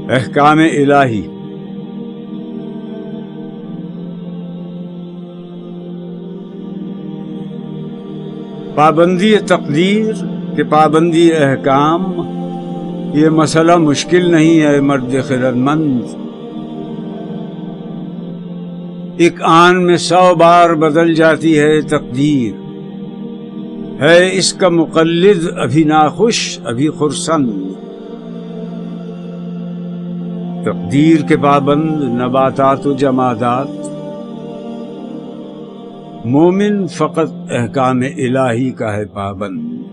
احکام الہی۔ پابندی تقدیر کہ پابندی احکام، یہ مسئلہ مشکل نہیں ہے مرد خرد مند۔ ایک آن میں 100 بار بدل جاتی ہے تقدیر، ہے اس کا مقلد ابھی ناخوش ابھی خرسند۔ تقدیر کے پابند نباتات و جمادات، مومن فقط احکام الہی کا ہے پابند۔